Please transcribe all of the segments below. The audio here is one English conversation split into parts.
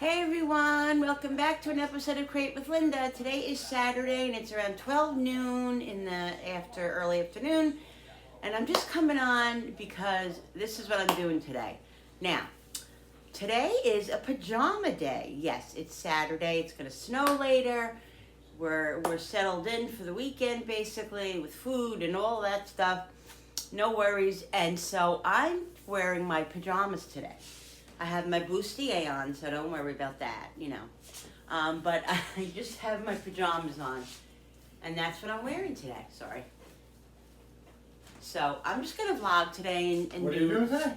Hey everyone, welcome back to an episode of Create with Linda. Today is Saturday and it's around 12 noon in the early afternoon. And I'm just coming on because this is what I'm doing today. Now, today is a pajama day. Yes, it's Saturday. It's going to snow later. We're settled in for the weekend basically with food and all that stuff. No worries. And so I'm wearing my pajamas today. I have my bustier on, so don't worry about that, But I just have my pajamas on, and that's what I'm wearing today. Sorry. So I'm just gonna vlog today and What are you doing today?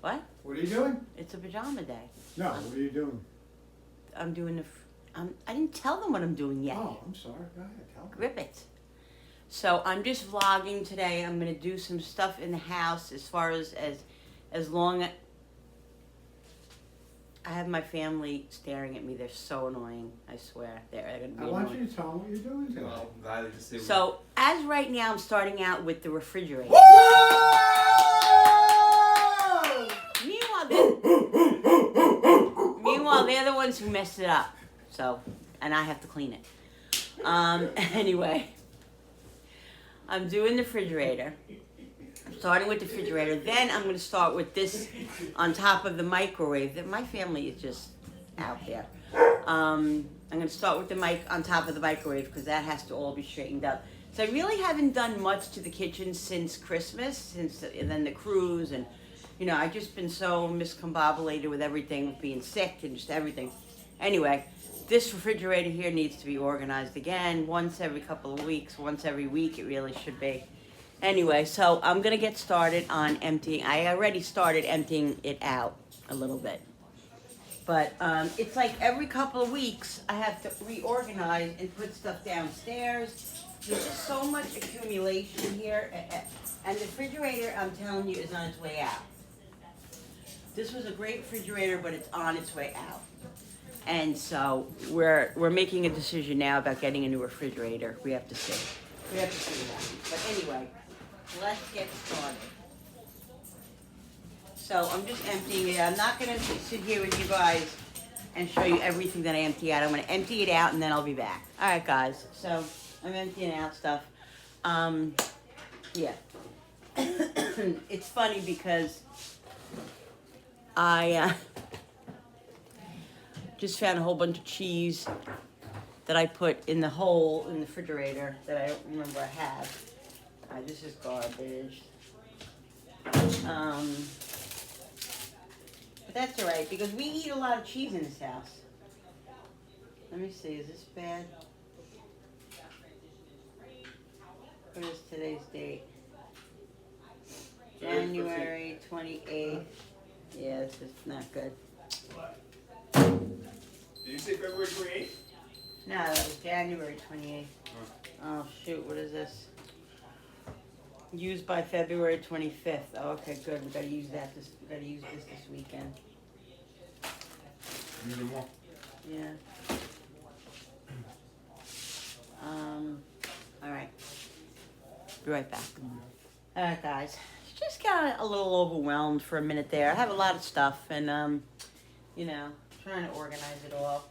What? What are you doing? It's a pajama day. No, what are you doing? I'm doing I didn't tell them what I'm doing yet. Oh, I'm sorry. Go ahead, tell me. Grip it. So I'm just vlogging today. I'm gonna do some stuff in the house as far as long. I have my family staring at me. They're so annoying. I swear. They're going to be I want annoying. you to tell me what you're doing today. Well, I'm glad to see. So, as right now, I'm starting out with the refrigerator. Meanwhile, they're the ones who messed it up. So, and I have to clean it. Anyway, I'm doing the refrigerator. Starting with the refrigerator, then I'm going to start with this on top of the microwave. My family is just out there. I'm going to start with the mic on top of the microwave because that has to all be straightened up. So I really haven't done much to the kitchen since Christmas, and then the cruise, and I've just been so miscombobulated with everything, being sick and just everything. Anyway, this refrigerator here needs to be organized again once every couple of weeks, once every week it really should be. Anyway, so I'm going to get started on emptying. I already started emptying it out a little bit. But it's like every couple of weeks I have to reorganize and put stuff downstairs. There's just so much accumulation here. And the refrigerator, I'm telling you, is on its way out. This was a great refrigerator, but it's on its way out. And so we're making a decision now about getting a new refrigerator. We have to see. We have to see that. But anyway, let's get started. So I'm just emptying it. I'm not going to sit here with you guys and show you everything that I empty out. I'm going to empty it out and then I'll be back. All right, guys. So I'm emptying out stuff. Yeah. It's funny because I just found a whole bunch of cheese that I put in the hole in the refrigerator that I don't remember I have. This is garbage. But that's alright because we eat a lot of cheese in this house. Let me see, is this bad? What is today's date? January 28th. Yeah, this is not good. Did you say February 28th? No, that was January 28th. Oh shoot, what is this? Used by February 25th. Oh, okay, good. We gotta use that. We gotta use this weekend. Need more. Yeah. All right. Be right back. All right, guys. Just got a little overwhelmed for a minute there. I have a lot of stuff, and trying to organize it all.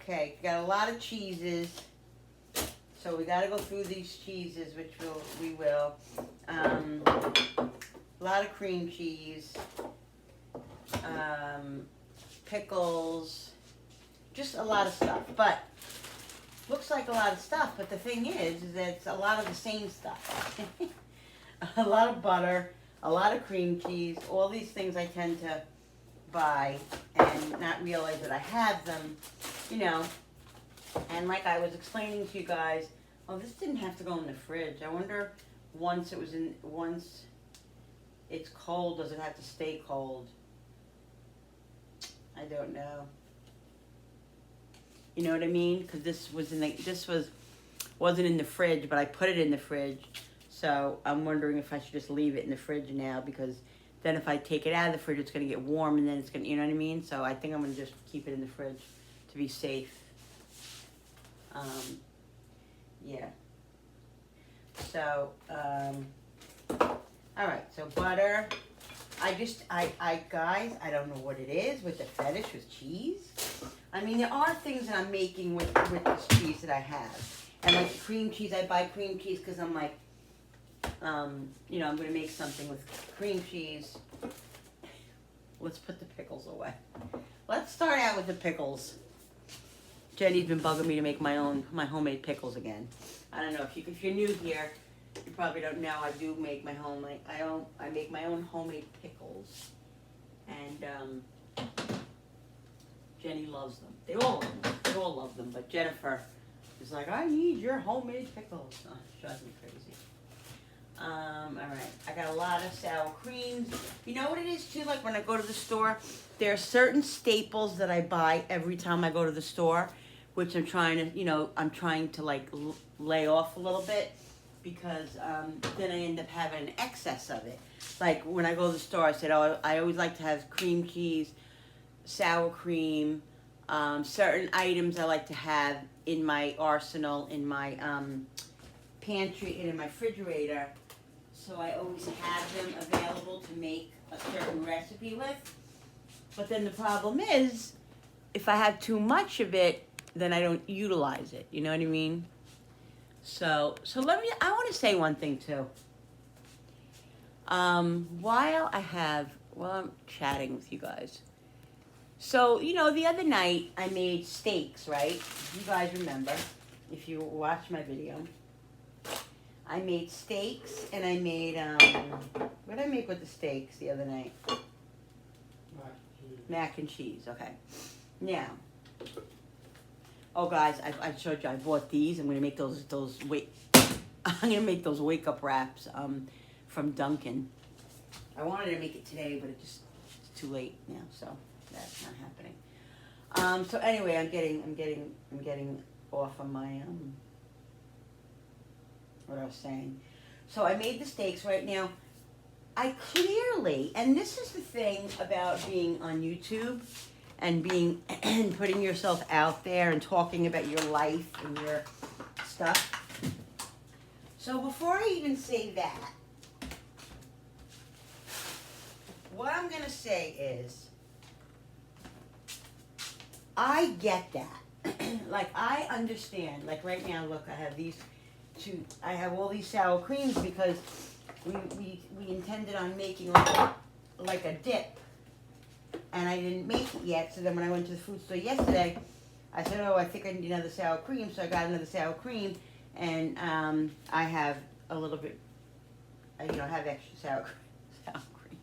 Okay, got a lot of cheeses. So we got to go through these cheeses, which we will. A lot of cream cheese, pickles, just a lot of stuff. But looks like a lot of stuff. But the thing is that it's a lot of the same stuff. A lot of butter, a lot of cream cheese. All these things I tend to buy and not realize that I have them. And like I was explaining to you guys, this didn't have to go in the fridge. I wonder once it's cold, does it have to stay cold? I don't know. You know what I mean? Because this wasn't in the fridge, but I put it in the fridge. So I'm wondering if I should just leave it in the fridge now, because then if I take it out of the fridge, it's going to get warm and then it's going to, you know what I mean? So I think I'm going to just keep it in the fridge to be safe. Yeah. So, all right, so butter, Guys, I don't know what it is with the fetish with cheese. I mean, there are things that I'm making with this cheese that I have. And like cream cheese, I buy cream cheese because I'm like, you know, I'm going to make something with cream cheese. Let's put the pickles away. Let's start out with the pickles. Jenny's been bugging me to make my homemade pickles again. I don't know if you're new here, you probably don't know. I do make my I make my own homemade pickles, and Jenny loves them. They all love them. But Jennifer is like, I need your homemade pickles. Oh, it drives me crazy. All right, I got a lot of sour creams. You know what it is too? Like when I go to the store, there are certain staples that I buy every time I go to the store, which I'm trying to like lay off a little bit, because then I end up having an excess of it. Like when I go to the store, I said, oh, I always like to have cream cheese, sour cream, certain items I like to have in my arsenal, in my pantry and in my refrigerator. So I always have them available to make a certain recipe with. But then the problem is, if I have too much of it, then I don't utilize it. You know what I mean? So I want to say one thing too. While I'm chatting with you guys. So, you know, the other night I made steaks, right? You guys remember, if you watch my video. I made steaks, and I made, what did I make with the steaks the other night? Mac and cheese, okay. Now, oh guys, I showed you, I bought these. I'm gonna make those wake up wraps, from Dunkin'. I wanted to make it today, but it's too late now, so that's not happening. So anyway, I'm getting off on my, what I was saying. So I made the steaks right now. I clearly, and this is the thing about being on YouTube and being and putting yourself out there and talking about your life and your stuff. So before I even say that, what I'm gonna say is, I get that. Like, I understand. Like right now, look, I have all these sour creams because we intended on making like a dip, and I didn't make it yet. So then when I went to the food store yesterday, I said, oh, I think I need another sour cream. So I got another sour cream, and I have a little bit, I have extra sour cream.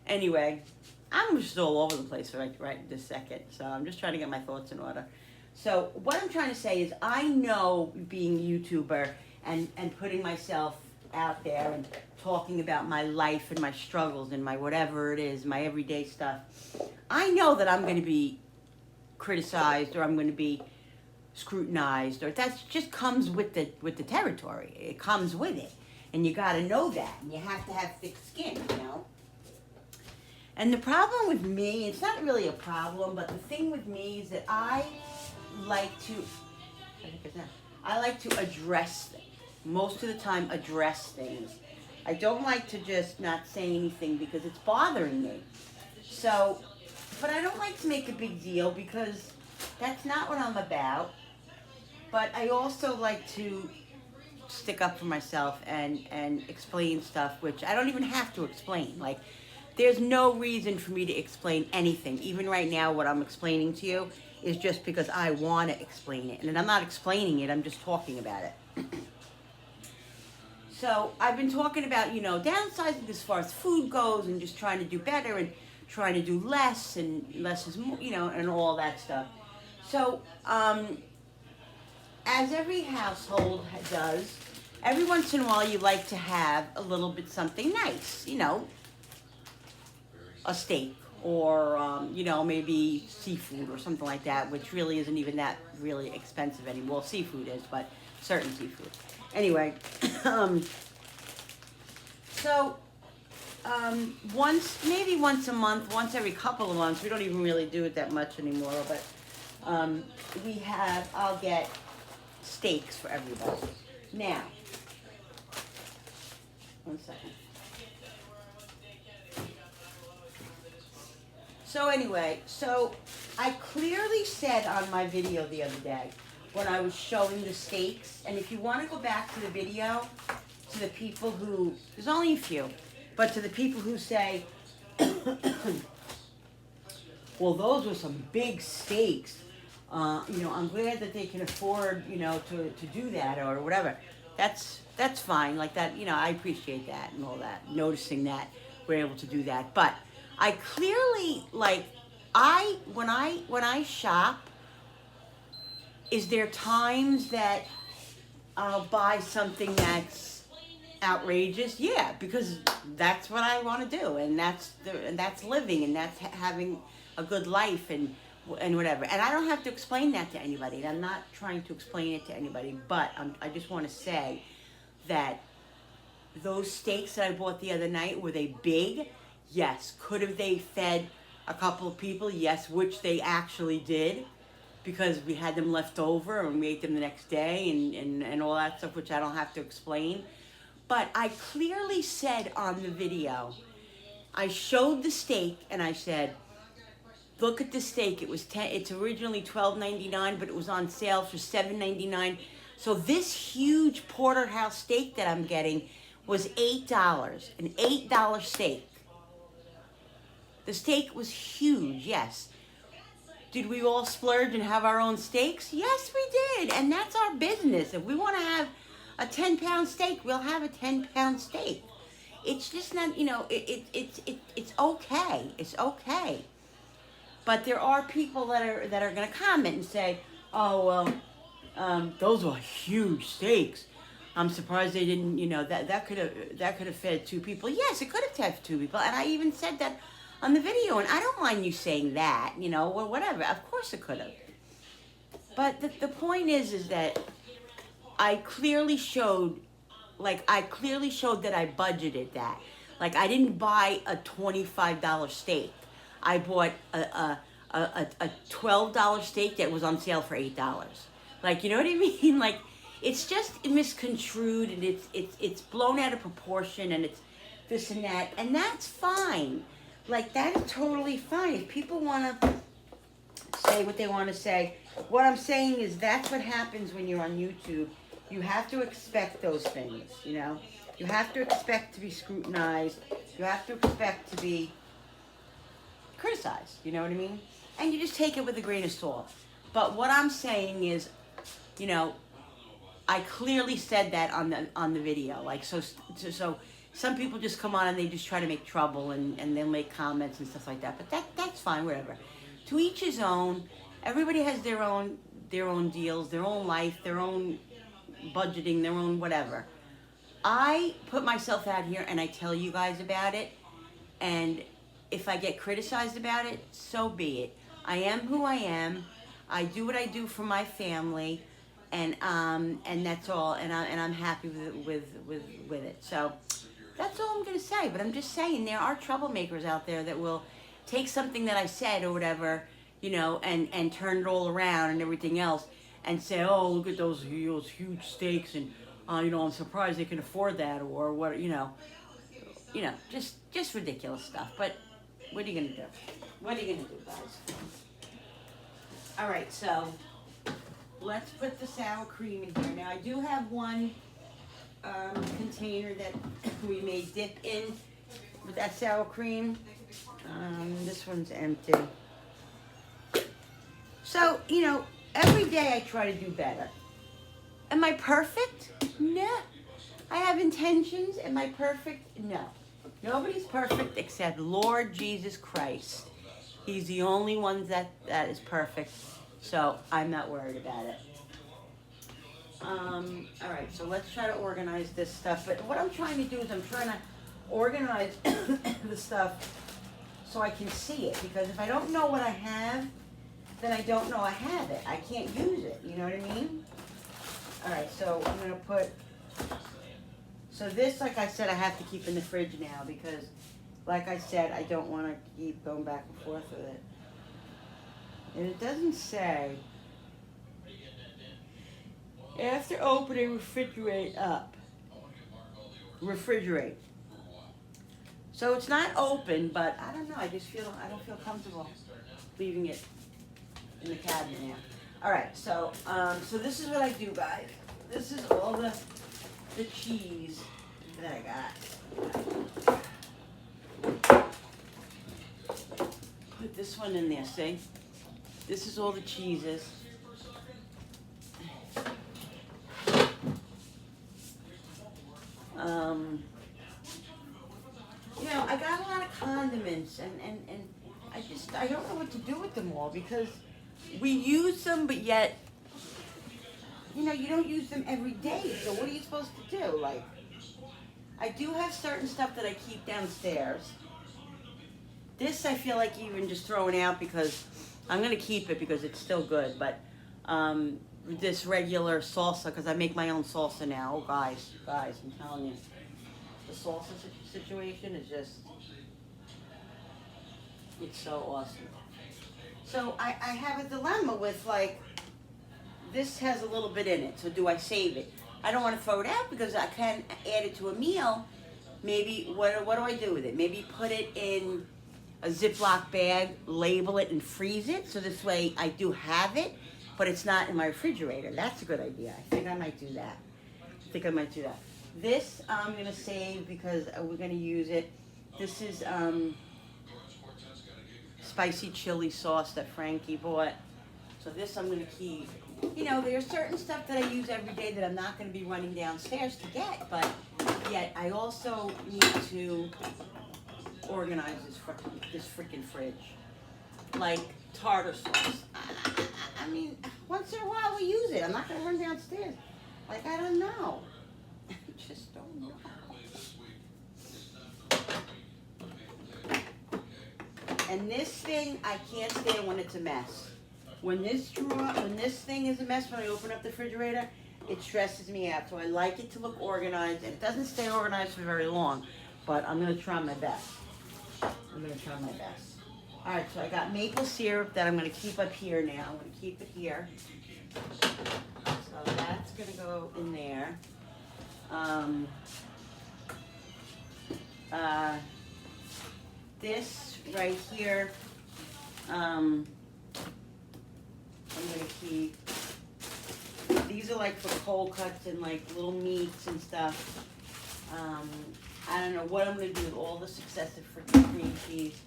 Anyway, I'm just all over the place right this second. So I'm just trying to get my thoughts in order. So what I'm trying to say is, I know being a YouTuber and putting myself out there and talking about my life and my struggles and my whatever it is, my everyday stuff, I know that I'm going to be criticized, or I'm going to be scrutinized, or that just comes with the territory. It comes with it, and you got to know that, and you have to have thick skin, you know. And the problem with me, it's not really a problem, but the thing with me is that I like to address things. Most of the time, address things. I don't like to just not say anything because it's bothering me. So, but I don't like to make a big deal because that's not what I'm about. But I also like to stick up for myself and explain stuff, which I don't even have to explain. Like, there's no reason for me to explain anything. Even right now, what I'm explaining to you is just because I want to explain it. And I'm not explaining it, I'm just talking about it. So I've been talking about, downsizing as far as food goes, and just trying to do better and trying to do less, and less is more, and all that stuff. So, as every household does, every once in a while you like to have a little bit something nice, a steak, or, maybe seafood or something like that, which really isn't even that really expensive anymore. Well, seafood is, but certain seafood. Anyway, maybe once a month, once every couple of months, we don't even really do it that much anymore, but I'll get steaks for everybody. Now, one second. So anyway, so I clearly said on my video the other day when I was showing the steaks, and if you want to go back to the video, to the people who, there's only a few, but to the people who say, well, those were some big steaks. I'm glad that they can afford, to do that or whatever. That's fine. Like that, I appreciate that and all that. Noticing that we're able to do that, but I clearly when I shop, is there times that I'll buy something that's outrageous? Yeah, because that's what I want to do, and that's living, and that's having a good life, and whatever. And I don't have to explain that to anybody. And I'm not trying to explain it to anybody, but I just want to say that those steaks that I bought the other night, were they big? Yes. Could have they fed a couple of people? Yes, which they actually did, because we had them left over and we ate them the next day and all that stuff, which I don't have to explain. But I clearly said on the video, I showed the steak and I said, look at the steak. It's originally $12.99, but it was on sale for $7.99. So this huge porterhouse steak that I'm getting was $8, an $8 steak. The steak was huge, yes. Did we all splurge and have our own steaks? Yes, we did, and that's our business. If we want to have a 10-pound steak, we'll have a 10-pound steak. It's just not, it's okay. It's okay. But there are people that are going to comment and say, "Oh, well, those were huge steaks. I'm surprised they didn't, that could have fed two people." Yes, it could have fed two people, and I even said that on the video, and I don't mind you saying that, or whatever. Of course it could have. But the point is that I clearly showed that I budgeted that. Like, I didn't buy a $25 steak. I bought a $12 steak that was on sale for $8. Like, you know what I mean? Like, it's just misconstrued, and it's blown out of proportion, and it's this and that, and that's fine. Like, that is totally fine. If people want to say what they want to say, what I'm saying is that's what happens when you're on YouTube. You have to expect those things, You have to expect to be scrutinized. You have to expect to be criticized, you know what I mean? And you just take it with a grain of salt. But what I'm saying is, I clearly said that on the video. Like, so some people just come on and they just try to make trouble and they'll make comments and stuff like that. But that's fine, whatever. To each his own. Everybody has their own deals, their own life, their own budgeting, their own whatever. I put myself out here and I tell you guys about it, and if I get criticized about it, so be it. I am who I am. I do what I do for my family, and that's all. And I'm happy with it. So that's all I'm gonna say. But I'm just saying there are troublemakers out there that will take something that I said or whatever, and turn it all around and everything else, and say, oh, look at those huge steaks, and I'm surprised they can afford that, or what, just ridiculous stuff. But what are you gonna do? What are you gonna do, guys? All right, so let's put the sour cream in here. Now I do have one container that we may dip in with that sour cream. This one's empty. So, every day I try to do better. Am I perfect? No. I have intentions. Am I perfect? No. Nobody's perfect except Lord Jesus Christ. He's the only one that is perfect. So I'm not worried about it. All right, so let's try to organize this stuff. But what I'm trying to do is I'm trying to organize the stuff so I can see it. Because if I don't know what I have, then I don't know I have it. I can't use it. You know what I mean? All right, so I'm going to put... So this, like I said, I have to keep in the fridge now because, like I said, I don't want to keep going back and forth with it. And it doesn't say... After opening, refrigerate up. Refrigerate. So it's not open, but I don't know. I don't feel comfortable leaving it in the cabinet now. All right, so so this is what I do, guys. This is all the cheese that I got. Put this one in there. See, this is all the cheeses. You know, I got a lot of condiments, and I don't know what to do with them all because we use them, but yet, you know, you don't use them every day. So what are you supposed to do? Like, I do have certain stuff that I keep downstairs. This I feel like even just throwing out because I'm gonna keep it because it's still good. But this regular salsa, because I make my own salsa now. Oh, guys, I'm telling you, the salsa situation is just, it's so awesome. So I have a dilemma with, like, this has a little bit in it, so do I save it? I don't want to throw it out because I can add it to a meal. Maybe, what do I do with it? Maybe put it in a Ziploc bag, label it, and freeze it, so this way I do have it, but it's not in my refrigerator. That's a good idea. I think I might do that. This I'm going to save because we're going to use it. This is spicy chili sauce that Frankie bought. So this I'm going to keep. You know, there's certain stuff that I use every day that I'm not going to be running downstairs to get, but yet I also need to organize this freaking fridge. Like tartar sauce. I mean, once in a while we use it. I'm not going to run downstairs. Like, I don't know. I just don't know. And this thing, I can't stand when it's a mess. When this thing is a mess, when I open up the refrigerator, it stresses me out. So I like it to look organized, and it doesn't stay organized for very long, but I'm going to try my best. All right, so I got maple syrup that I'm going to keep up here now. I'm going to keep it here. So that's going to go in there. This right here, I'm going to keep. These are like for cold cuts and like little meats and stuff. I don't know what I'm going to do with all the successive freaking cream cheese.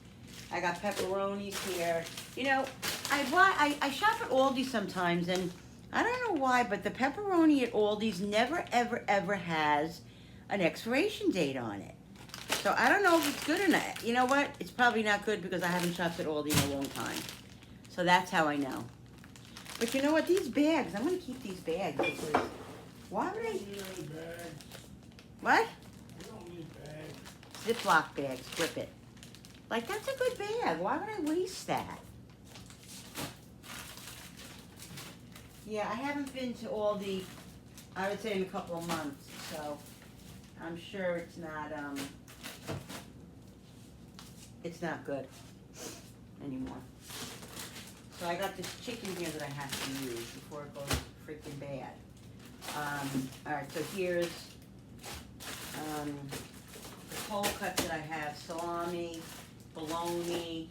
I got pepperonis here. You know, I shop at Aldi sometimes, and I don't know why, but the pepperoni at Aldi's never, ever, ever has an expiration date on it. So I don't know if it's good or not. You know what? It's probably not good because I haven't shopped at Aldi in a long time. So that's how I know. But you know what? These bags, I'm going to keep these bags because why would I? You need a bag. What? You don't need bags. Ziploc bags, flip it. Like, that's a good bag. Why would I waste that? Yeah, I haven't been to Aldi, I would say, in a couple of months, so I'm sure it's not good anymore. So I got this chicken here that I have to use before it goes freaking bad. All right, so here's the cold cuts that I have: salami, bologna,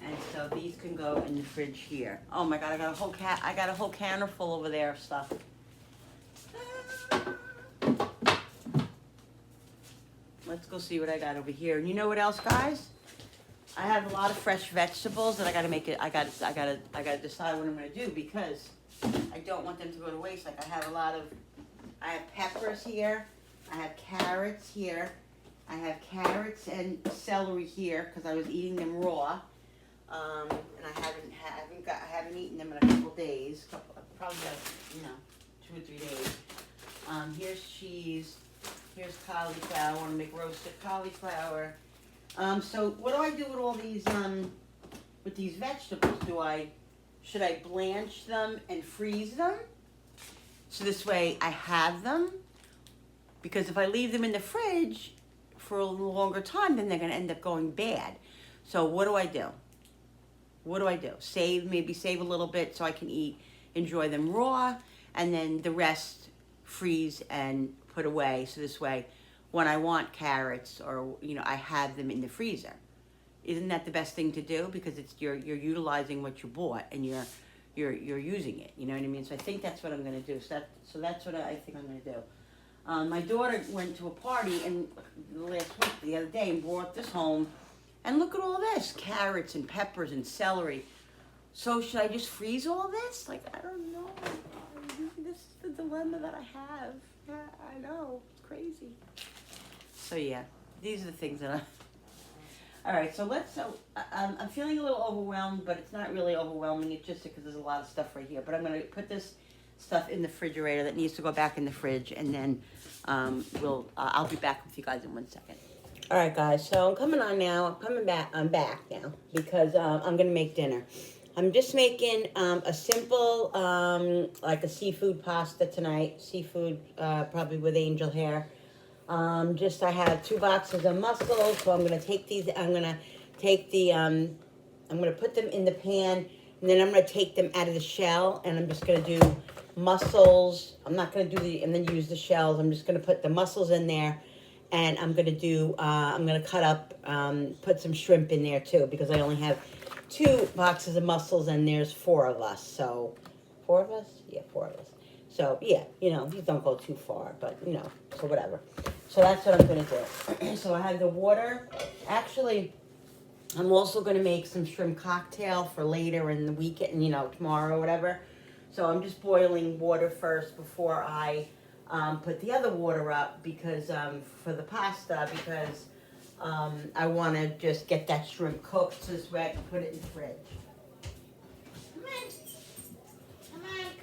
and so these can go in the fridge here. Oh my God, I got a whole canner full over there of stuff. Let's go see what I got over here. And you know what else, guys? I have a lot of fresh vegetables that I gotta make it. I gotta decide what I'm gonna do because I don't want them to go to waste. Like I have peppers here. I have carrots here. I have carrots and celery here because I was eating them raw, and I haven't eaten them in a couple days. Probably about 2 or 3 days. Here's cheese. Here's cauliflower. I want to make roasted cauliflower. So what do I do with all these with these vegetables? Should I blanch them and freeze them? So this way I have them. Because if I leave them in the fridge for a longer time, then they're going to end up going bad. So what do I do? Maybe save a little bit so I can enjoy them raw, and then the rest freeze and put away. So this way, when I want carrots or, you know, I have them in the freezer. Isn't that the best thing to do? Because it's you're utilizing what you bought and you're using it. You know what I mean? So I think that's what I'm gonna do. So that's what I think I'm gonna do. My daughter went to a party and the other day and brought this home, and look at all this: carrots and peppers and celery. So should I just freeze all this? Like, I don't know. This is the dilemma that I have. Yeah, I know, it's crazy. So yeah, these are the things that I. All right, so I'm feeling a little overwhelmed, but it's not really overwhelming. It's just because there's a lot of stuff right here. But I'm gonna put this stuff in the refrigerator that needs to go back in the fridge, and then I'll be back with you guys in 1 second. All right, guys. So I'm coming on now. I'm back now because I'm gonna make dinner. I'm just making a simple like a seafood pasta tonight. Seafood probably with angel hair. I have 2 boxes of mussels, so I'm gonna take these. I'm gonna put them in the pan, and then I'm gonna take them out of the shell, and I'm just gonna do mussels. I'm not gonna do and then use the shells. I'm just gonna put the mussels in there, and I'm gonna cut up, put some shrimp in there too, because I only have 2 boxes of mussels, and there's 4 of us. So, 4 of us? Yeah, 4 of us. So, yeah, you know, these don't go too far, but, you know, so whatever. So that's what I'm going to do. So I have the water. Actually, I'm also going to make some shrimp cocktail for later in the weekend, you know, tomorrow or whatever. So I'm just boiling water first before I put the other water up because for the pasta, because I want to just get that shrimp cooked so this way I can put it in the fridge.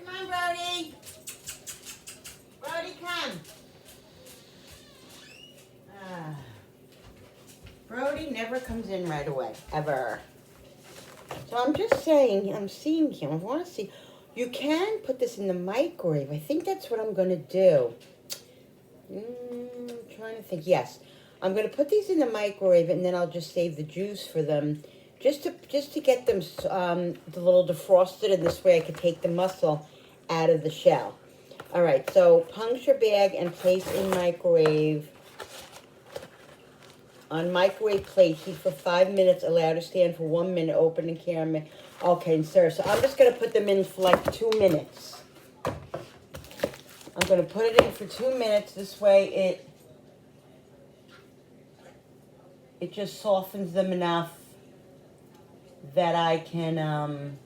Come on, Brody. Brody, come. Brody never comes in right away, ever. So I'm just saying, I'm seeing him. I want to see. You can put this in the microwave. I think that's what I'm going to do. I'm trying to think. Yes. I'm going to put these in the microwave, and then I'll just save the juice for them. Just to get them the little defrosted, and this way I can take the mussel out of the shell. All right, so puncture bag and place in microwave. On microwave plate, heat for 5 minutes, allow to stand for 1 minute, open and camera. Okay, sir, so I'm just going to put them in for like 2 minutes. I'm going to put it in for 2 minutes. This way it just softens them enough that I can,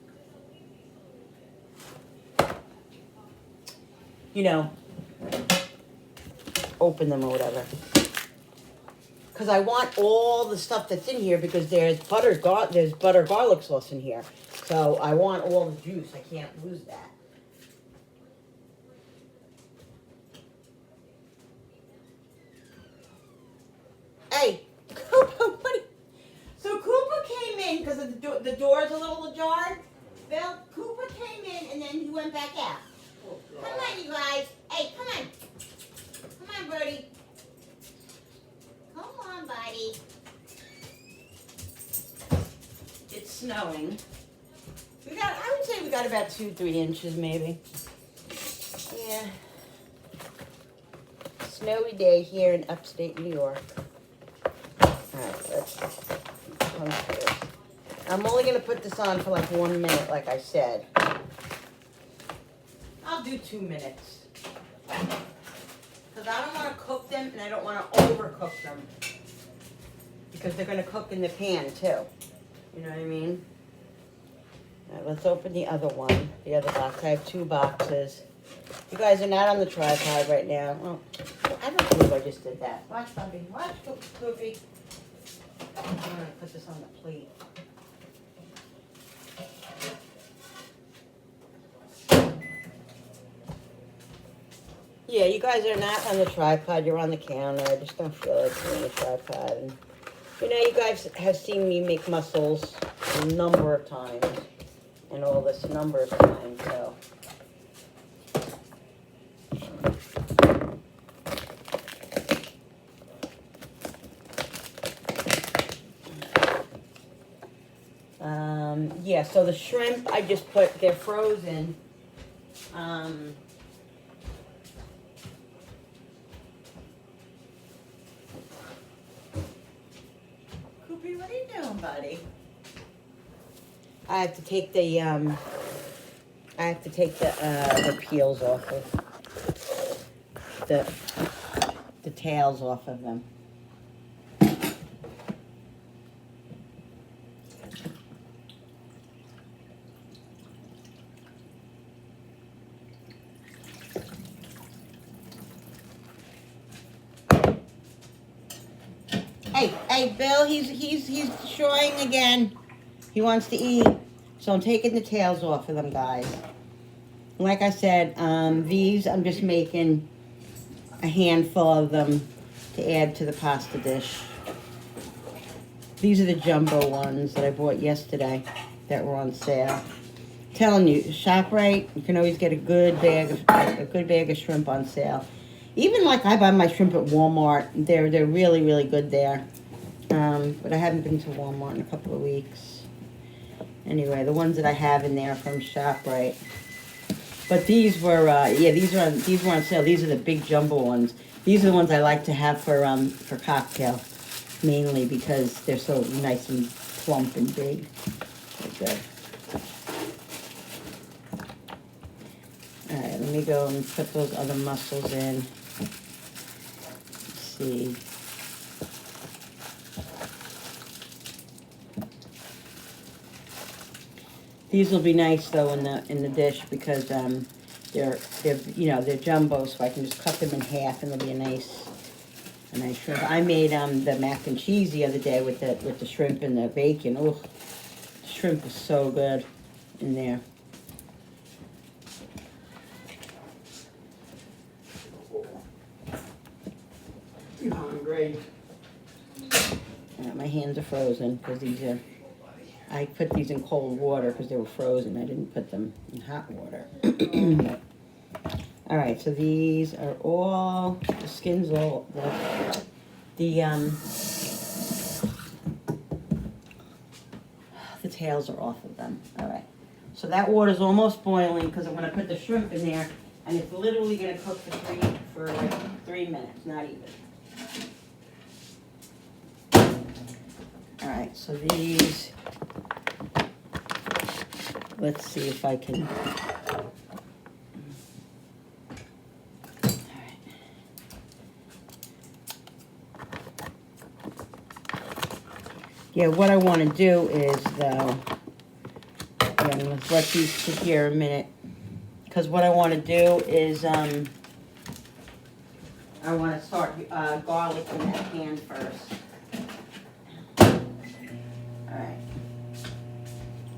you know, open them or whatever. Because I want all the stuff that's in here, because there's butter garlic sauce in here. So I want all the juice. I can't lose that. Hey, Koopa, so Koopa came in because the door's a little ajar. Bill, Koopa came in and then he went back out. Come on, you guys. Hey, come on. Come on, Brody. Come on, buddy. It's snowing. I would say we got about 2-3 inches maybe. Yeah. Snowy day here in upstate New York. Alright, let's I'm only going to put this on for like 1 minute, like I said. I'll do 2 minutes. Because I don't want to cook them, and I don't want to overcook them. Because they're going to cook in the pan, too. You know what I mean? Alright, let's open the other one, the other box. I have 2 boxes. You guys are not on the tripod right now. Oh, I don't believe I just did that. Watch, Bubby. Watch, Goofy. I'm going to put this on the plate. Yeah, you guys are not on the tripod. You're on the counter. I just don't feel like you're on the tripod. And, you know, you guys have seen me make mussels a number of times. And all this a number of times, so. Yeah, so the shrimp I just put, they're frozen. doing, buddy? I have to take the the peels off of the tails off of them. Hey, Bill, he's destroying again. He wants to eat. So I'm taking the tails off of them, guys. Like I said, these I'm just making a handful of them to add to the pasta dish. These are the jumbo ones that I bought yesterday that were on sale. Telling you, ShopRite, you can always get a good bag of shrimp on sale. Even like I buy my shrimp at Walmart, they're really, really good there. But I haven't been to Walmart in a couple of weeks. Anyway, the ones that I have in there are from ShopRite. But these were, these were on sale. These are the big jumbo ones. These are the ones I like to have for cocktail, mainly because they're so nice and plump and big. They're good. All right, let me go and put those other mussels in. Let's see. These will be nice though in the dish because they're jumbo, so I can just cut them in half and they'll be a nice shrimp. I made the mac and cheese the other day with the shrimp and the bacon. Oh, the shrimp is so good in there. You hungry? My hands are frozen because I put these in cold water because they were frozen. I didn't put them in hot water. All right, so these are all, the skins all, the tails are off of them. All right, so that water's almost boiling because I'm gonna put the shrimp in there and it's literally gonna cook for like 3 minutes, not even. All right, so these, let's see if I can. All right. Yeah, what I want to do is, though, let's let these sit here a minute, because what I want to do is, I want to start garlic in that pan first. Alright.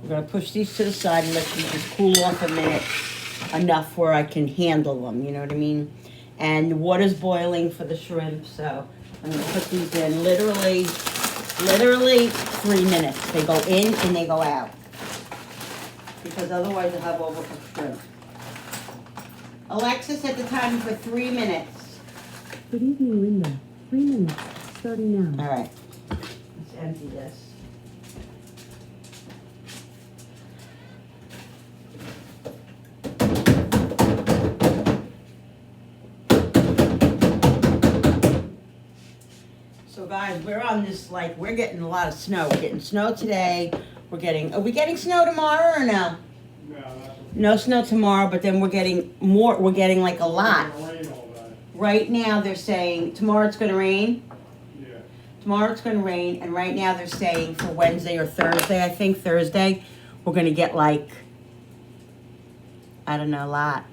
We're going to push these to the side and let these just cool off a minute, enough where I can handle them, you know what I mean? And the water's boiling for the shrimp, so I'm going to put these in literally 3 minutes. They go in and they go out. Because otherwise I'll have overcooked shrimp. Alexa, set the timer for 3 minutes. Good evening, Linda. 3 minutes, starting now. Alright. Let's empty this. So guys, we're on this, we're getting a lot of snow. We're getting snow today. Are we getting snow tomorrow or no? No, that's No snow tomorrow, but then we're getting more, like a lot. gonna rain all day. Right now they're saying tomorrow it's gonna rain. Yeah. Tomorrow it's gonna rain, and right now they're saying for Wednesday or Thursday, I think Thursday, we're gonna get I don't know, a lot.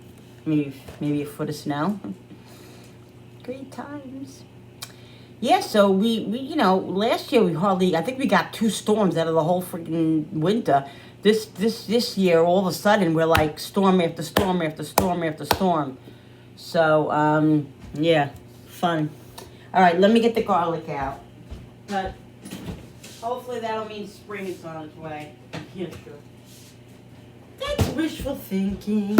Maybe a foot of snow. Great times. Yeah, so we last year I think we got 2 storms out of the whole freaking winter. This year, all of a sudden, we're like storm after storm after storm after storm. So, yeah, fun. All right, let me get the garlic out. But hopefully that'll mean spring is on its way. Yeah, sure. That's wishful thinking.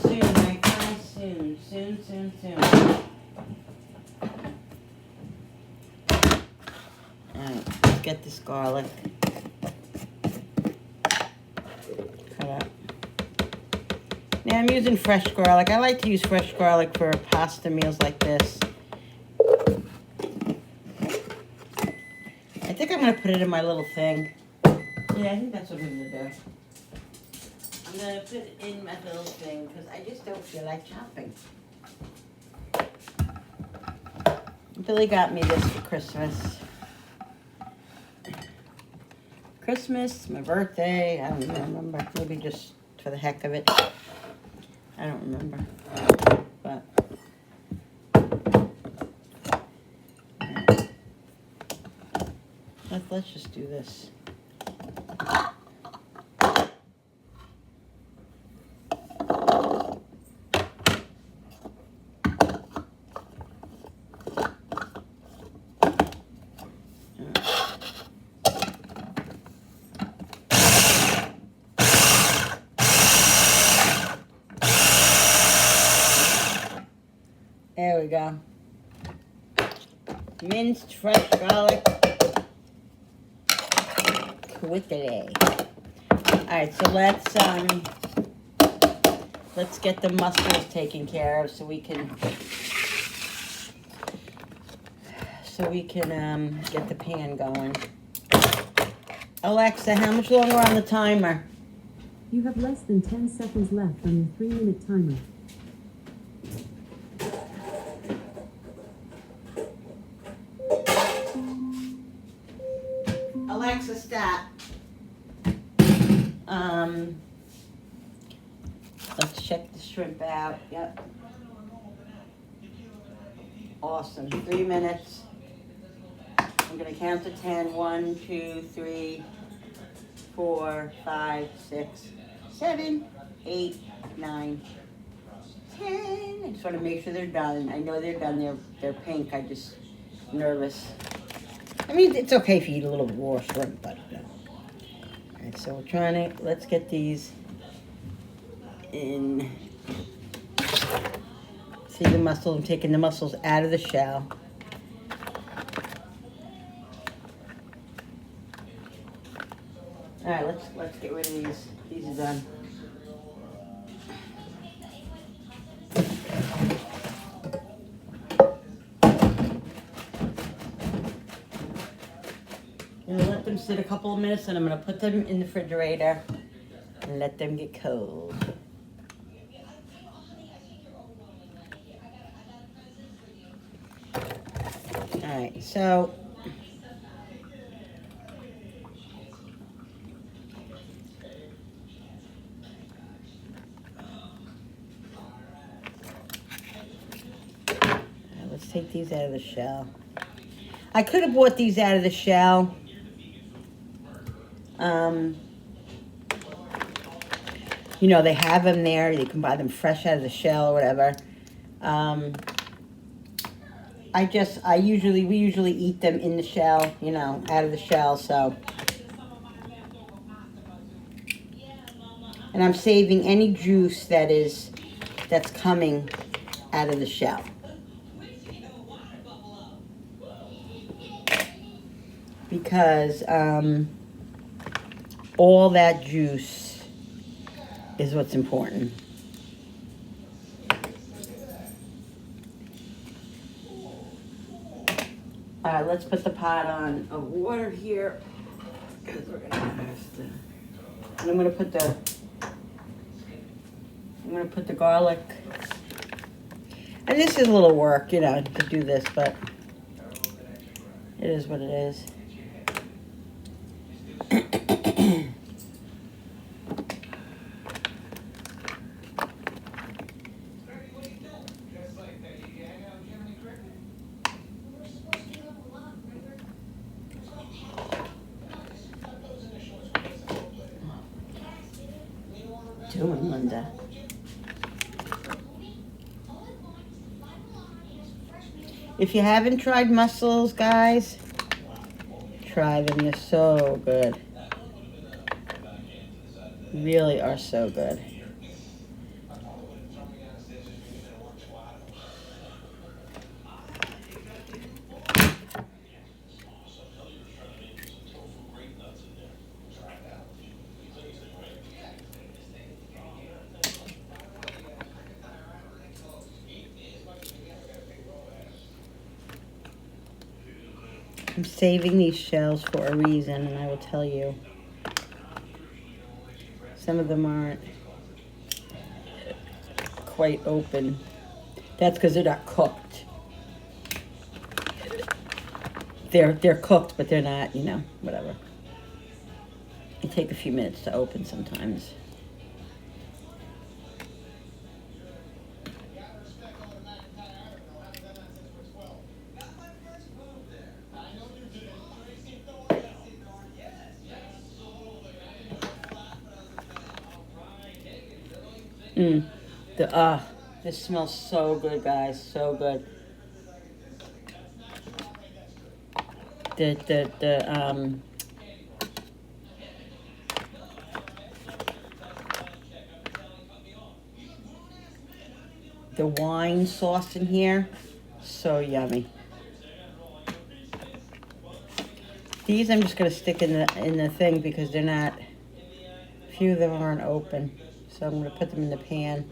Soon, right guys? Soon. Alright, let's get this garlic cut up. Now I'm using fresh garlic. I like to use fresh garlic for pasta meals like this. I think I'm gonna put it in my little thing. Yeah, I think that's what I'm gonna do. I'm gonna put it in my little thing because I just don't feel like chopping. Billy got me this for Christmas. Christmas, my birthday, I don't even remember. Maybe just for the heck of it. I don't remember. But let's just do this. There we go. Minced fresh garlic. Quickly. Alright, so let's get the mussels taken care of so we can get the pan going. Alexa, how much longer on the timer? You have less than 10 seconds left on your 3-minute timer. Alexa, stop. Let's check the shrimp out. Yep. Awesome. 3 minutes. I'm gonna count to 10. 1, 2, 3, 4, 5, 6, 7, 8, 9, 10. I just want to make sure they're done. I know they're done. They're pink. I just nervous. I mean, it's okay if you eat a little raw shrimp, but no. All right, so let's get these in. See the mussels? I'm taking the mussels out of the shell. All right, let's get rid of these. These are done. I'm gonna let them sit a couple of minutes, and I'm gonna put them in the refrigerator and let them get cold. All right, so let's take these out of the shell. I could have bought these out of the shell. You know, they have them there. You can buy them fresh out of the shell or whatever. We usually eat them in the shell, you know, out of the shell, so. And I'm saving any juice that's coming out of the shell. Because all that juice is what's important. All right, let's put the pot on of water here. Because we're gonna have to. And I'm gonna put the garlic. And this is a little work, you know, to do this, but it is what it is. Doing, Linda? If you haven't tried mussels, guys, try them. They're so good. Really are so good. I'm saving these shells for a reason, and I will tell you. Some of them aren't quite open. That's because they're not cooked. They're cooked, but they're not, you know, whatever. They take a few minutes to open sometimes. This smells so good, guys. So good. The wine sauce in here, so yummy. These I'm just gonna stick in the thing because they're not. A few of them aren't open, so I'm gonna put them in the pan.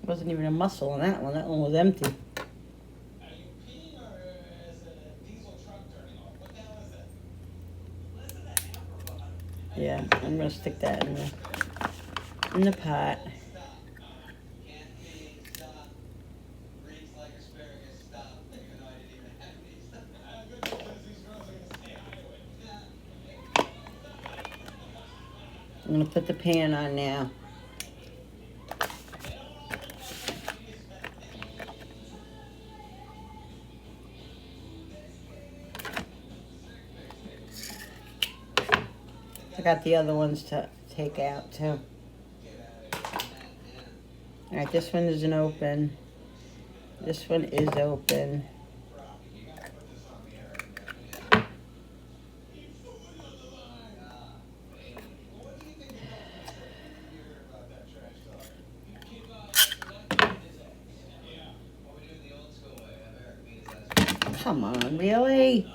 Wasn't even a mussel on that one. That one was empty. Yeah, I'm gonna stick that in the pot. I'm gonna put the pan on now. I got the other ones to take out too. Alright, this one isn't open. This one is open. Come on, really?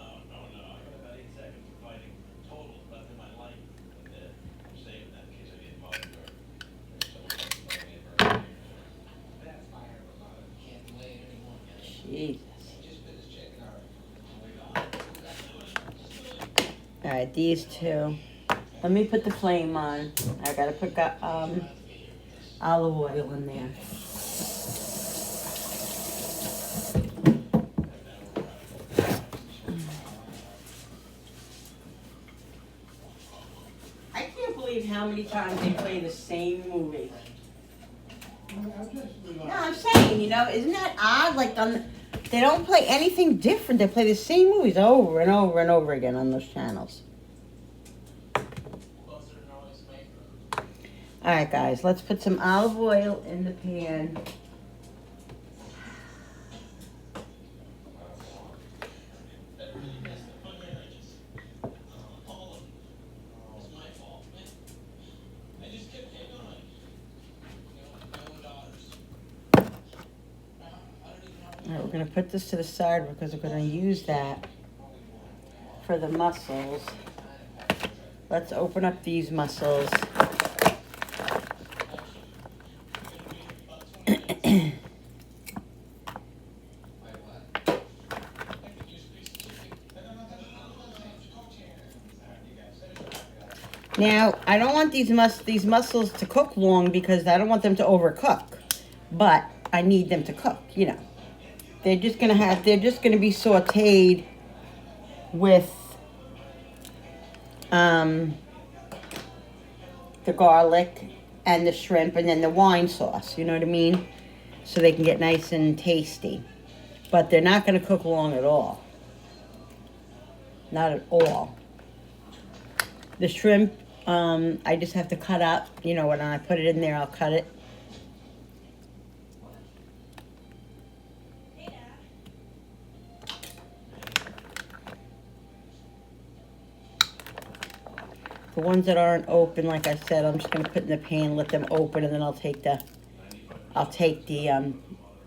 Jesus. Alright, these two. Let me put the flame on. I gotta put olive oil in there. I can't believe how many times they play the same movie. No, I'm saying, you know, isn't that odd? Like, they don't play anything different. They play the same movies over and over and over again on those channels. All right, guys, let's put some olive oil in the pan. All right, we're going to put this to the side because we're going to use that for the mussels. Let's open up these mussels. Now, I don't want these mussels to cook long because I don't want them to overcook. But I need them to cook, you know. They're just gonna be sauteed with the garlic and the shrimp and then the wine sauce, you know what I mean? So they can get nice and tasty. But they're not gonna cook long at all. Not at all. The shrimp, I just have to cut up. You know, when I put it in there, I'll cut it. The ones that aren't open, like I said, I'm just gonna put in the pan, let them open, and then I'll take the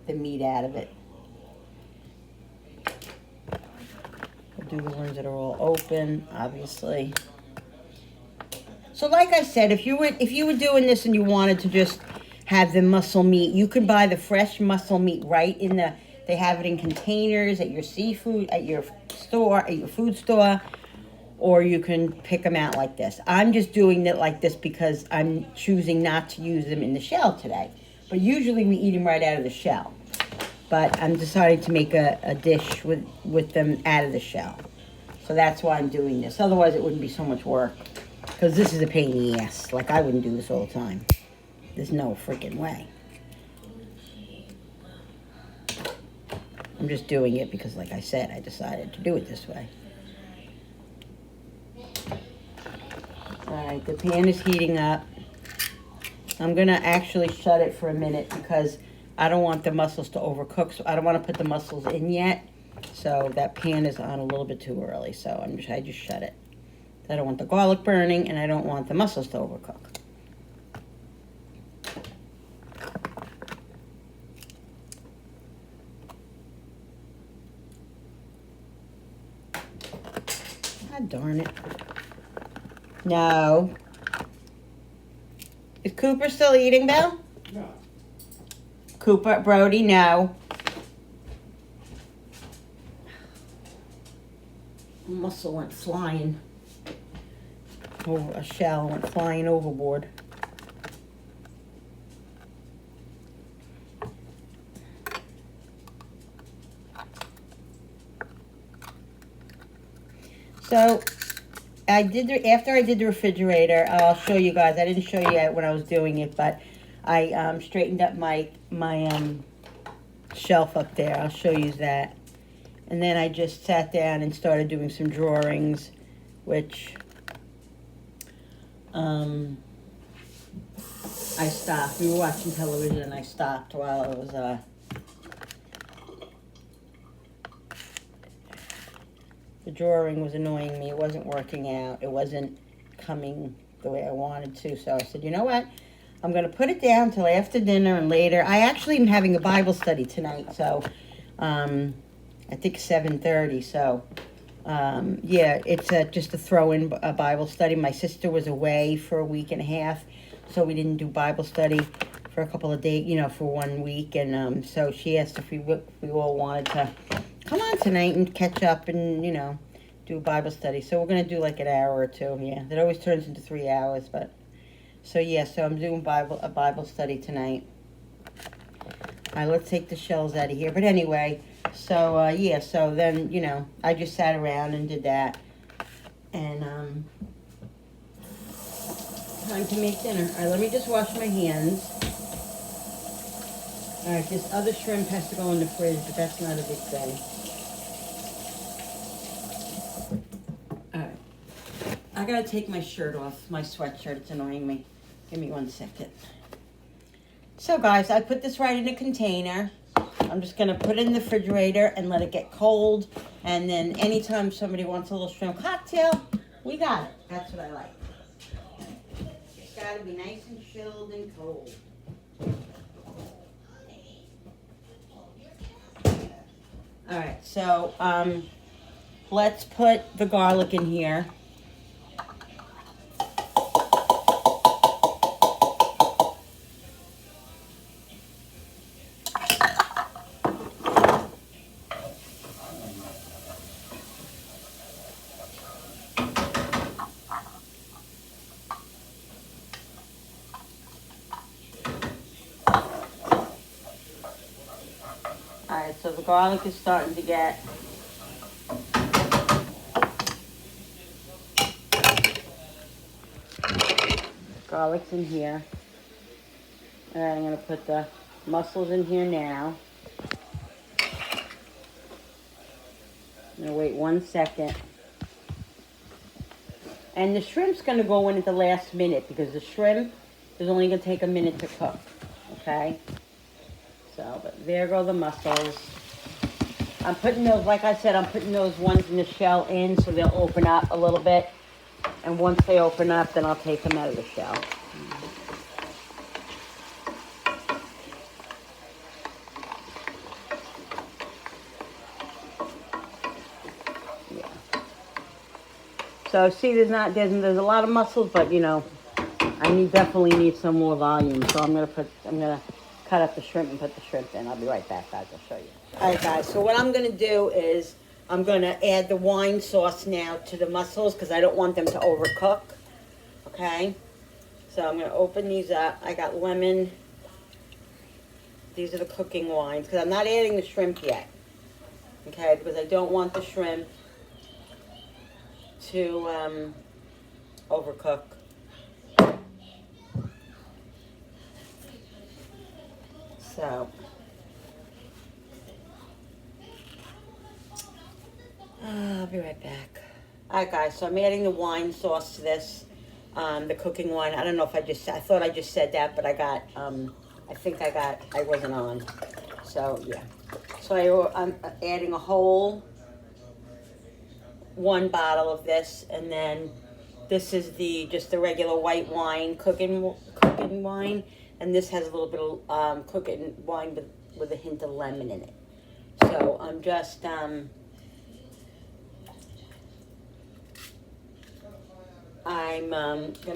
meat out of it. do the ones that are all open, obviously. So like I said, if you were doing this and you wanted to just have the muscle meat, you could buy the fresh muscle meat right in the, they have it in containers at your seafood, at your store, at your food store, or you can pick them out like this. I'm just doing it like this because I'm choosing not to use them in the shell today. But usually we eat them right out of the shell. But I'm deciding to make a dish with them out of the shell. So that's why I'm doing this. Otherwise it wouldn't be so much work. Because this is a pain in the ass. Like, I wouldn't do this all the time. There's no freaking way. I'm just doing it because, like I said, I decided to do it this way. Alright, the pan is heating up. I'm going to actually shut it for a minute because I don't want the mussels to overcook. So I don't want to put the mussels in yet. So that pan is on a little bit too early. So I just shut it. I don't want the garlic burning, and I don't want the mussels to overcook. God darn it. No. Is Cooper still eating, Bill? No. Cooper, Brody, no. Mussel went flying. Oh, a shell went flying overboard. So after I did the refrigerator, I'll show you guys. I didn't show you yet when I was doing it, but I straightened up my shelf up there. I'll show you that. And then I just sat down and started doing some drawings, which I stopped. We were watching television and I stopped while it was the drawing was annoying me. It wasn't working out. It wasn't coming the way I wanted to. So I said, you know what? I'm going to put it down till after dinner and later. I actually am having a Bible study tonight. So I think 7:30. So yeah, it's just a throw-in Bible study. My sister was away for a week and a half. So we didn't do Bible study for a couple of days, for 1 week. And so she asked if we all wanted to come on tonight and catch up and, do a Bible study. So we're going to do like an hour or two. Yeah, it always turns into 3 hours. But so, yeah, so I'm doing a Bible study tonight. All right, let's take the shells out of here. But anyway, so, yeah, so then, I just sat around and did that. And, time to make dinner. All right, let me just wash my hands. All right, this other shrimp has to go in the fridge, but that's not a big thing. All right. I gotta take my shirt off, my sweatshirt. It's annoying me. Give me 1 second. So, guys, I put this right in a container. I'm just gonna put it in the refrigerator and let it get cold. And then anytime somebody wants a little shrimp cocktail, we got it. That's what I like. It's gotta be nice and chilled and cold. All right, so let's put the garlic in here. Alright, so the garlic is starting to get garlic's in here. Alright, I'm gonna put the mussels in here now. I'm gonna wait 1 second. And the shrimp's gonna go in at the last minute because the shrimp is only gonna take a minute to cook. Okay? So, but there go the mussels. I'm putting those, like I said, I'm putting those ones in the shell in so they'll open up a little bit. And once they open up, then I'll take them out of the shell. Yeah. So see, there's a lot of mussels, but you know, definitely need some more volume. So I'm gonna cut up the shrimp and put the shrimp in. I'll be right back, guys. I'll show you. All right, guys. So what I'm gonna do is I'm gonna add the wine sauce now to the mussels because I don't want them to overcook. Okay. So I'm gonna open these up. I got lemon. These are the cooking wines because I'm not adding the shrimp yet. Okay, because I don't want the shrimp to overcook. So, I'll be right back. Alright guys, so I'm adding the wine sauce to this, the cooking wine. I don't know if I thought I just said that, but I wasn't on. So, yeah. So I'm adding a whole 1 bottle of this, and then this is just the regular white wine, cooking wine, and this has a little bit of cooking wine with a hint of lemon in it. So I'm just gonna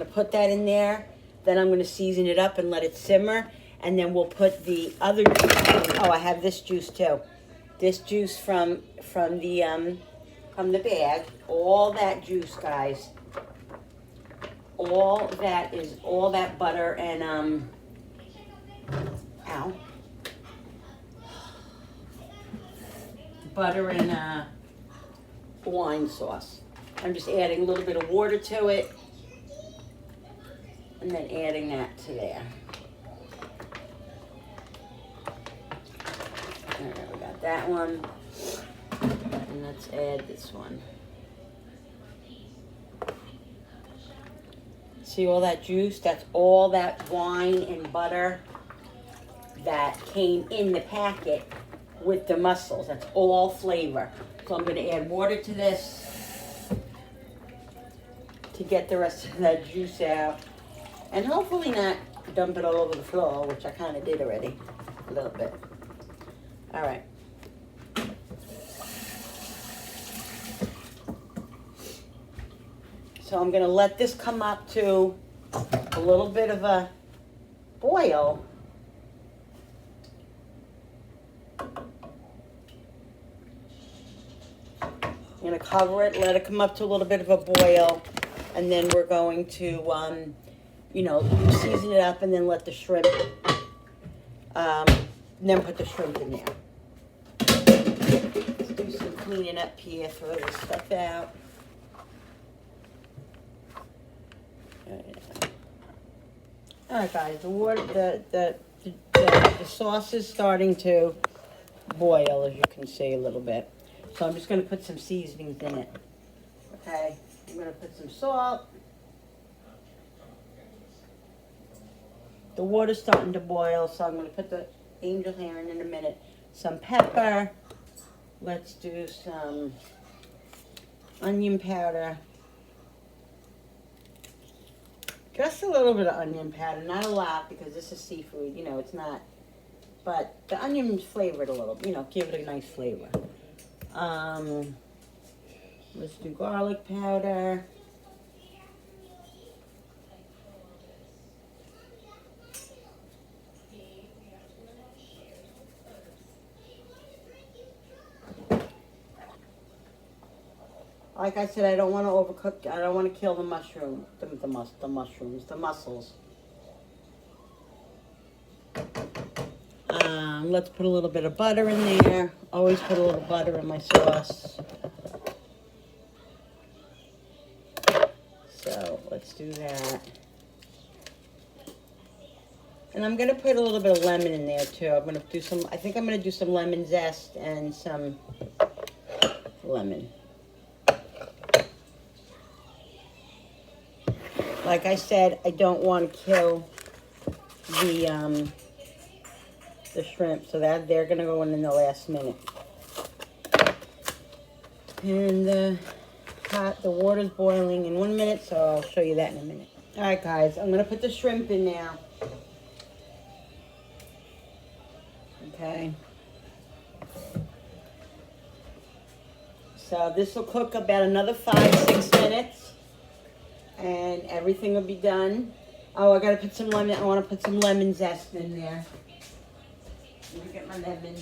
put that in there. Then I'm gonna season it up and let it simmer, and then we'll put the other juice in. Oh, I have this juice too. This juice from the bag. All that juice, guys. All that butter and butter and wine sauce. I'm just adding a little bit of water to it, and then adding that to there. All right, we got that one, and let's add this one. See all that juice? That's all that wine and butter that came in the packet with the mussels. That's all flavor. So I'm going to add water to this to get the rest of that juice out. And hopefully not dump it all over the floor, which I kind of did already a little bit. All right. So I'm going to let this come up to a little bit of a boil. I'm going to cover it, let it come up to a little bit of a boil, and then we're going to, season it up and then let the shrimp, then put the shrimp in there. Let's do some cleaning up here, throw this stuff out. All right, guys, the sauce is starting to boil, as you can see a little bit. So I'm just going to put some seasonings in it. Okay, I'm going to put some salt. The water's starting to boil, so I'm going to put the angel hair in a minute. Some pepper. Let's do some onion powder. Just a little bit of onion powder, not a lot because this is seafood, it's not. But the onions flavor it a little, give it a nice flavor. Let's do garlic powder. Like I said, I don't want to overcook. I don't want to kill the mushroom, the mussels. Let's put a little bit of butter in there. Always put a little butter in my sauce. So let's do that. And I'm going to put a little bit of lemon in there too. I think I'm going to do some lemon zest and some lemon. Like I said, I don't want to kill the shrimp, so that they're gonna go in the last minute. And the water's boiling in 1 minute, so I'll show you that in a minute. All right, guys, I'm gonna put the shrimp in now. Okay. So this will cook about another 5-6 minutes, and everything will be done. Oh, I gotta put some lemon. I want to put some lemon zest in there. Let me get my lemon.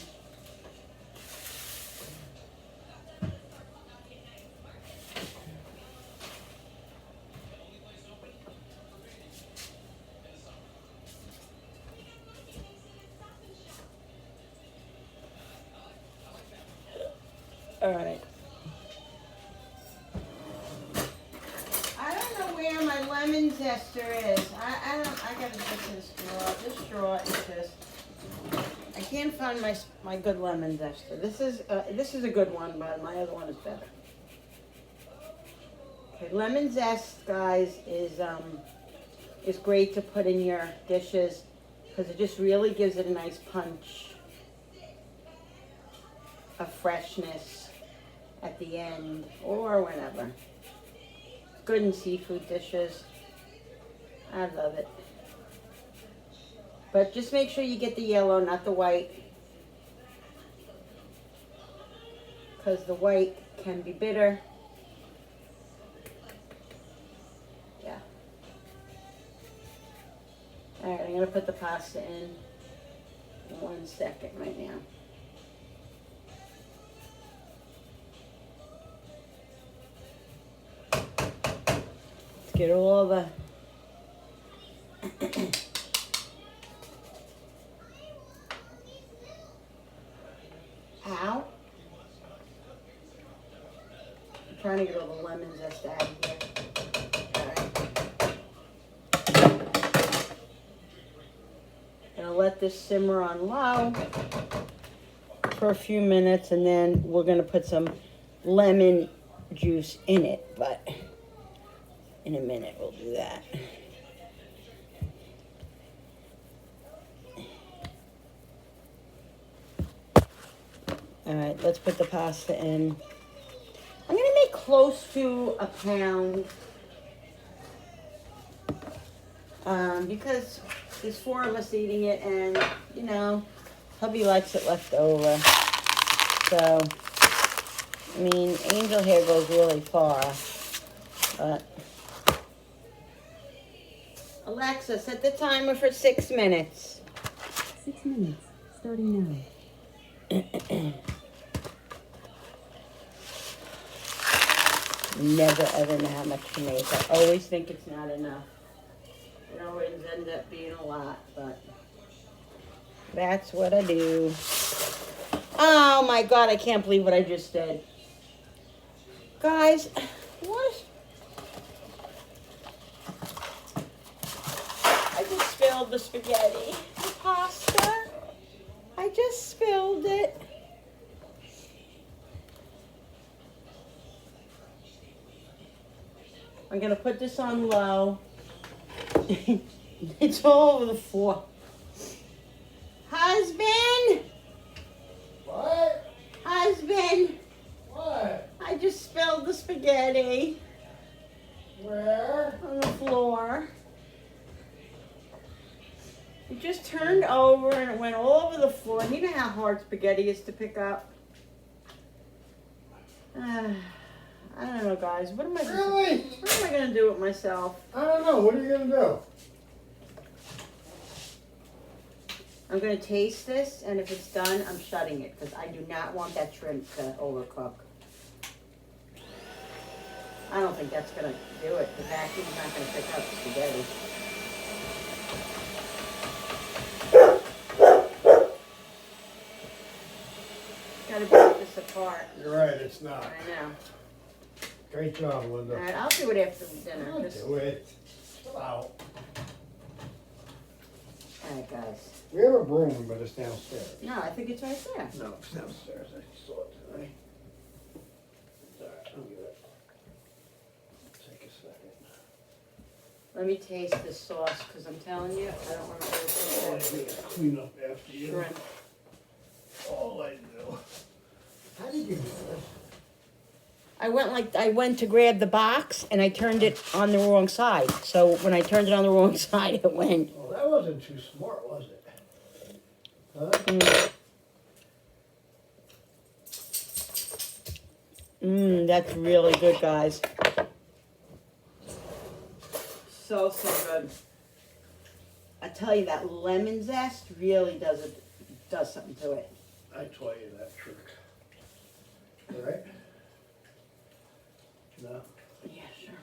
All right. I don't know where my lemon zester is. I gotta get this straw. This straw is just. I can't find my good lemon zester. This is a good one, but my other one is better. Okay, lemon zest, guys, is great to put in your dishes because it just really gives it a nice punch of freshness at the end or whenever. Good in seafood dishes. I love it. But just make sure you get the yellow, not the white. Because the white can be bitter. Yeah. Alright, I'm going to put the pasta in 1 second right now. Let's get all the Ow. I'm trying to get all the lemon zest out of here. Alright. Gonna let this simmer on low for a few minutes, and then we're gonna put some lemon juice in it, but in a minute we'll do that. All right, let's put the pasta in. I'm gonna make close to a pound because there's 4 of us eating it, and you know, hubby likes it left over. So, I mean, angel hair goes really far, but Alexa, set the timer for 6 minutes. 6 minutes, starting now. Never ever know how much to make. I always think it's not enough. It always ends up being a lot, but that's what I do. Oh my God, I can't believe what I just did. Guys, what? I just spilled the spaghetti, the pasta. I just spilled it. I'm gonna put this on low. It's all over the floor. Husband! What? Husband! What? I just spilled the spaghetti Where? on the floor. It just turned over and it went all over the floor. And you know how hard spaghetti is to pick up? I don't know, guys. What am I Really? What am I gonna do with myself? I don't know. What are you gonna do? I'm gonna taste this, and if it's done, I'm shutting it because I do not want that shrimp to overcook. I don't think that's gonna do it. The vacuum's not gonna pick up spaghetti. Gotta break this apart. You're right. It's not. I know. Great job, All Linda. right, I'll do it after dinner. I'll Just, do it. Chill out. all right, guys. We have a broom, but it's downstairs. No, I think it's right there. No, it's downstairs. I saw it today. It's all right. I'll get it. Take a second. Let me taste this sauce because I'm telling you, I don't want to Oh, overcook we that gotta clean up after you. shrimp. All I do. How did you do this? I went to grab the box and I turned it on the wrong side. So when I turned it on the wrong side, it went. Well, that wasn't too smart, was it? Huh? That's really good, guys. So good. I tell you, that lemon zest really does something to it. I taught you that trick. All right? Now, Yeah, sure.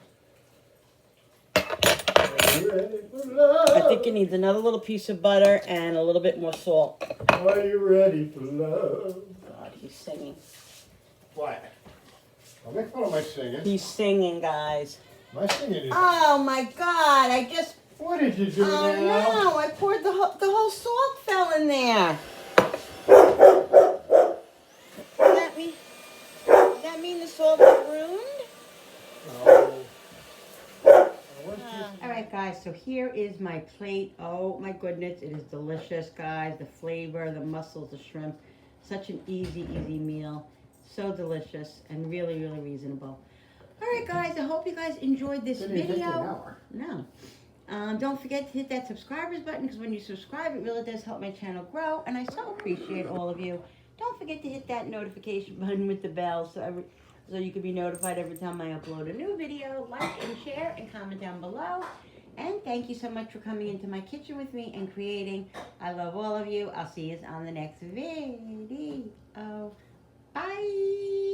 are you ready for love? I think it needs another little piece of butter and a little bit more salt. Are you ready for love? God, he's singing. What? Don't make fun of my singing. He's singing, guys. My singing is... Oh my God! I just. What did you do Oh now? no! I poured the whole salt fell in there. Does that mean the salt is ruined? No. All right, guys, so here is my plate. Oh my goodness, it is delicious, guys. The flavor, the mussels, the shrimp. Such an easy meal. So delicious and really reasonable. All right, guys, I hope you guys enjoyed this Didn't even take you an video. hour. No. Don't forget to hit that subscribers button, because when you subscribe, it really does help my channel grow, and I so appreciate all of you. Don't forget to hit that notification button with the bell so you can be notified every time I upload a new video. Like and share and comment down below. And thank you so much for coming into my kitchen with me and creating. I love all of you. I'll see you on the next video. Bye.